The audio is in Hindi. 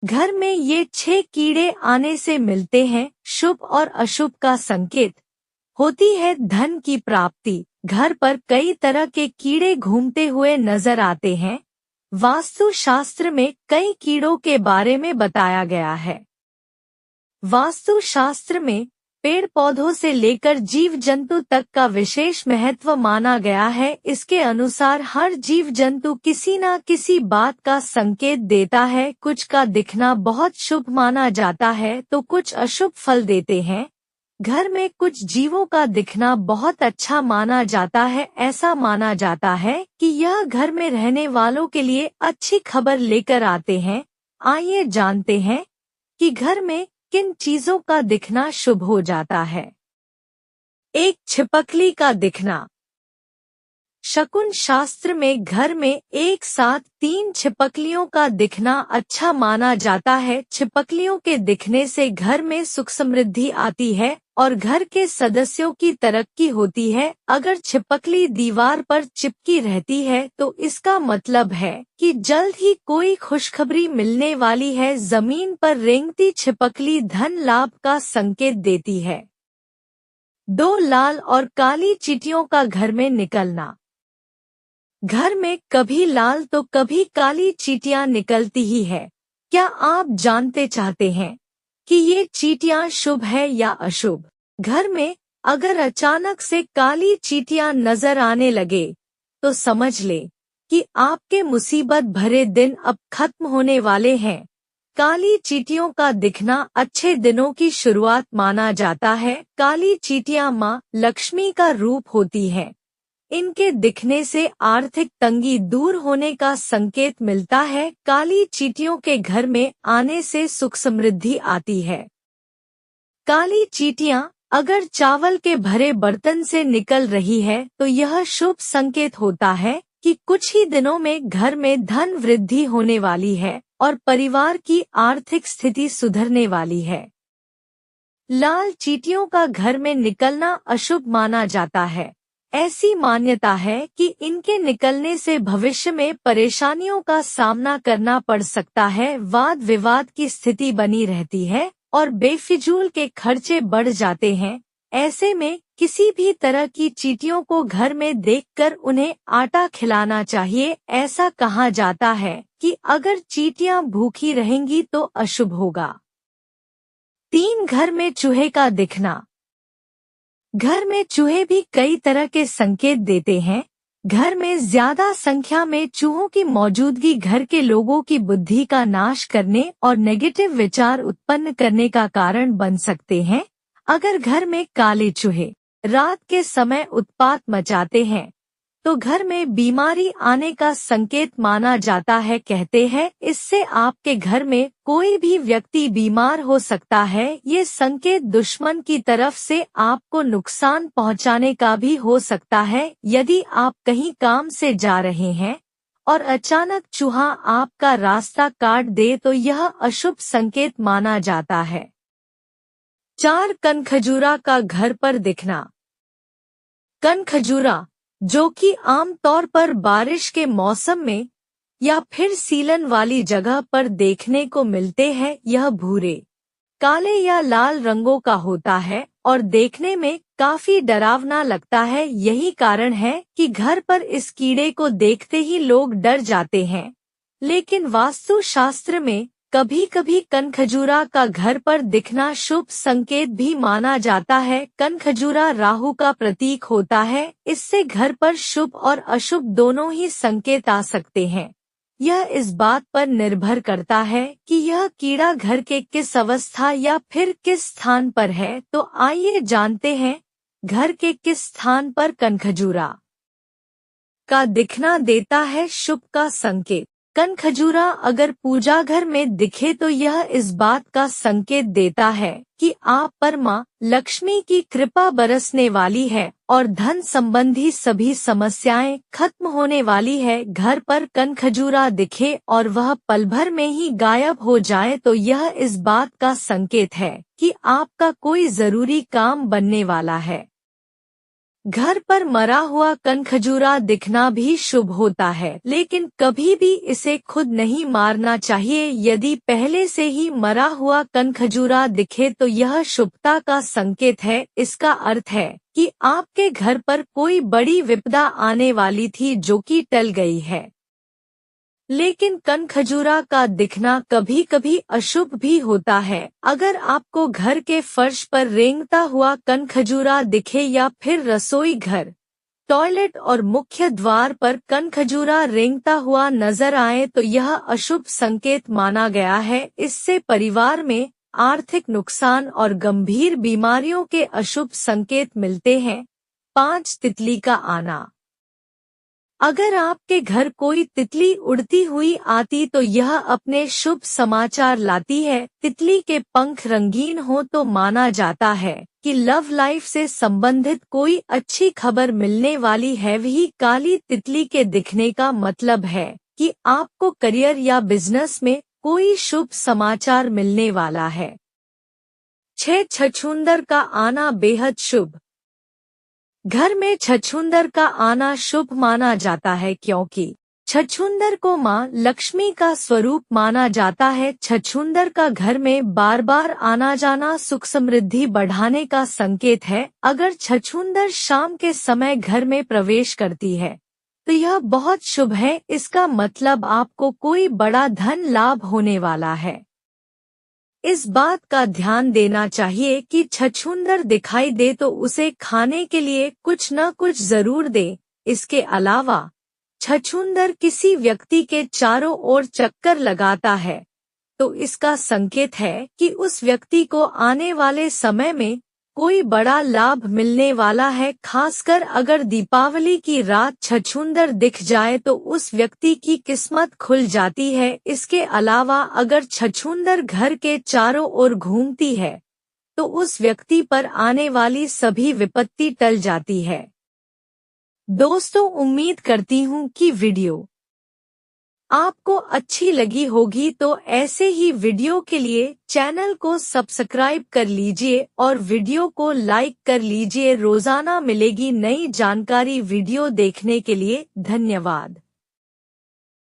घर में ये 6 कीड़े आने से मिलते हैं शुभ और अशुभ का संकेत। होती है धन की प्राप्ति। घर पर कई तरह के कीड़े घूमते हुए नजर आते हैं। वास्तु शास्त्र में कई कीड़ों के बारे में बताया गया है। वास्तु शास्त्र में पेड़ पौधों से लेकर जीव जंतु तक का विशेष महत्व माना गया है। इसके अनुसार हर जीव जंतु किसी न किसी बात का संकेत देता है। कुछ का दिखना बहुत शुभ माना जाता है तो कुछ अशुभ फल देते हैं। घर में कुछ जीवों का दिखना बहुत अच्छा माना जाता है। ऐसा माना जाता है कि यह घर में रहने वालों के लिए अच्छी खबर लेकर आते हैं। आइए जानते हैं कि घर में किन चीजों का दिखना शुभ हो जाता है। 1. छिपकली का दिखना। शकुन शास्त्र में घर में एक साथ 3 छिपकलियों का दिखना अच्छा माना जाता है। छिपकलियों के दिखने से घर में सुख समृद्धि आती है और घर के सदस्यों की तरक्की होती है। अगर छिपकली दीवार पर चिपकी रहती है तो इसका मतलब है कि जल्द ही कोई खुशखबरी मिलने वाली है। जमीन पर रेंगती छिपकली धन लाभ का संकेत देती है। 2. लाल और काली चींटियों का घर में निकलना। घर में कभी लाल तो कभी काली चींटियां निकलती ही है। क्या आप जानते चाहते हैं कि ये चींटियां शुभ है या अशुभ? घर में अगर अचानक से काली चींटियां नजर आने लगे तो समझ ले कि आपके मुसीबत भरे दिन अब खत्म होने वाले हैं। काली चींटियों का दिखना अच्छे दिनों की शुरुआत माना जाता है। काली चींटियां मां लक्ष्मी का रूप होती है। इनके दिखने से आर्थिक तंगी दूर होने का संकेत मिलता है। काली चींटियों के घर में आने से सुख समृद्धि आती है। काली चींटियां अगर चावल के भरे बर्तन से निकल रही है तो यह शुभ संकेत होता है कि कुछ ही दिनों में घर में धन वृद्धि होने वाली है और परिवार की आर्थिक स्थिति सुधरने वाली है। लाल चींटियों का घर में निकलना अशुभ माना जाता है। ऐसी मान्यता है कि इनके निकलने से भविष्य में परेशानियों का सामना करना पड़ सकता है। वाद विवाद की स्थिति बनी रहती है और बेफिजूल के खर्चे बढ़ जाते हैं। ऐसे में किसी भी तरह की चींटियों को घर में देखकर उन्हें आटा खिलाना चाहिए। ऐसा कहा जाता है कि अगर चींटियां भूखी रहेंगी तो अशुभ होगा। 3. घर में चूहे का दिखना। घर में चूहे भी कई तरह के संकेत देते हैं। घर में ज्यादा संख्या में चूहों की मौजूदगी घर के लोगों की बुद्धि का नाश करने और नेगेटिव विचार उत्पन्न करने का कारण बन सकते हैं। अगर घर में काले चूहे रात के समय उत्पात मचाते हैं तो घर में बीमारी आने का संकेत माना जाता है। कहते हैं इससे आपके घर में कोई भी व्यक्ति बीमार हो सकता है। ये संकेत दुश्मन की तरफ से आपको नुकसान पहुंचाने का भी हो सकता है। यदि आप कहीं काम से जा रहे हैं और अचानक चूहा आपका रास्ता काट दे तो यह अशुभ संकेत माना जाता है। 4. कनखजूरा का घर पर दिखना। कनखजूरा जो कि आमतौर पर बारिश के मौसम में या फिर सीलन वाली जगह पर देखने को मिलते हैं। यह भूरे, काले या लाल रंगों का होता है और देखने में काफी डरावना लगता है। यही कारण है कि घर पर इस कीड़े को देखते ही लोग डर जाते हैं। लेकिन वास्तु शास्त्र में कभी कभी कनखजूरा का घर पर दिखना शुभ संकेत भी माना जाता है। कनखजूरा राहु का प्रतीक होता है। इससे घर पर शुभ और अशुभ दोनों ही संकेत आ सकते हैं। यह इस बात पर निर्भर करता है कि यह कीड़ा घर के किस अवस्था या फिर किस स्थान पर है। तो आइए जानते हैं घर के किस स्थान पर कनखजूरा का दिखना देता है शुभ का संकेत। कनखजूरा अगर पूजा घर में दिखे तो यह इस बात का संकेत देता है कि आप पर मां लक्ष्मी की कृपा बरसने वाली है और धन संबंधी सभी समस्याएं खत्म होने वाली है। घर पर कनखजूरा दिखे और वह पल भर में ही गायब हो जाए तो यह इस बात का संकेत है कि आपका कोई जरूरी काम बनने वाला है। घर पर मरा हुआ कनखजूरा दिखना भी शुभ होता है, लेकिन कभी भी इसे खुद नहीं मारना चाहिए। यदि पहले से ही मरा हुआ कनखजूरा दिखे तो यह शुभता का संकेत है। इसका अर्थ है कि आपके घर पर कोई बड़ी विपदा आने वाली थी जो कि टल गई है। लेकिन कनखजूरा का दिखना कभी कभी अशुभ भी होता है। अगर आपको घर के फर्श पर रेंगता हुआ कनखजूरा दिखे या फिर रसोई घर, टॉयलेट और मुख्य द्वार पर कनखजूरा रेंगता हुआ नजर आए तो यह अशुभ संकेत माना गया है। इससे परिवार में आर्थिक नुकसान और गंभीर बीमारियों के अशुभ संकेत मिलते हैं। 5 तितली का आना। अगर आपके घर कोई तितली उड़ती हुई आती तो यह अपने शुभ समाचार लाती है। तितली के पंख रंगीन हो तो माना जाता है कि लव लाइफ से संबंधित कोई अच्छी खबर मिलने वाली है। वही काली तितली के दिखने का मतलब है कि आपको करियर या बिजनेस में कोई शुभ समाचार मिलने वाला है। 6 छछूंदर का आना बेहद शुभ। घर में छछूंदर का आना शुभ माना जाता है क्योंकि छछूंदर को मां लक्ष्मी का स्वरूप माना जाता है। छछूंदर का घर में बार बार आना जाना सुख समृद्धि बढ़ाने का संकेत है। अगर छछूंदर शाम के समय घर में प्रवेश करती है तो यह बहुत शुभ है। इसका मतलब आपको कोई बड़ा धन लाभ होने वाला है। इस बात का ध्यान देना चाहिए कि छछूंदर दिखाई दे तो उसे खाने के लिए कुछ न कुछ जरूर दे। इसके अलावा छछूंदर किसी व्यक्ति के चारों ओर चक्कर लगाता है तो इसका संकेत है कि उस व्यक्ति को आने वाले समय में कोई बड़ा लाभ मिलने वाला है। खासकर अगर दीपावली की रात छछूंदर दिख जाए तो उस व्यक्ति की किस्मत खुल जाती है। इसके अलावा अगर छछूंदर घर के चारों ओर घूमती है तो उस व्यक्ति पर आने वाली सभी विपत्ति टल जाती है। दोस्तों, उम्मीद करती हूँ कि वीडियो आपको अच्छी लगी होगी, तो ऐसे ही वीडियो के लिए चैनल को सब्सक्राइब कर लीजिए और वीडियो को लाइक कर लीजिए। रोजाना मिलेगी नई जानकारी। वीडियो देखने के लिए धन्यवाद।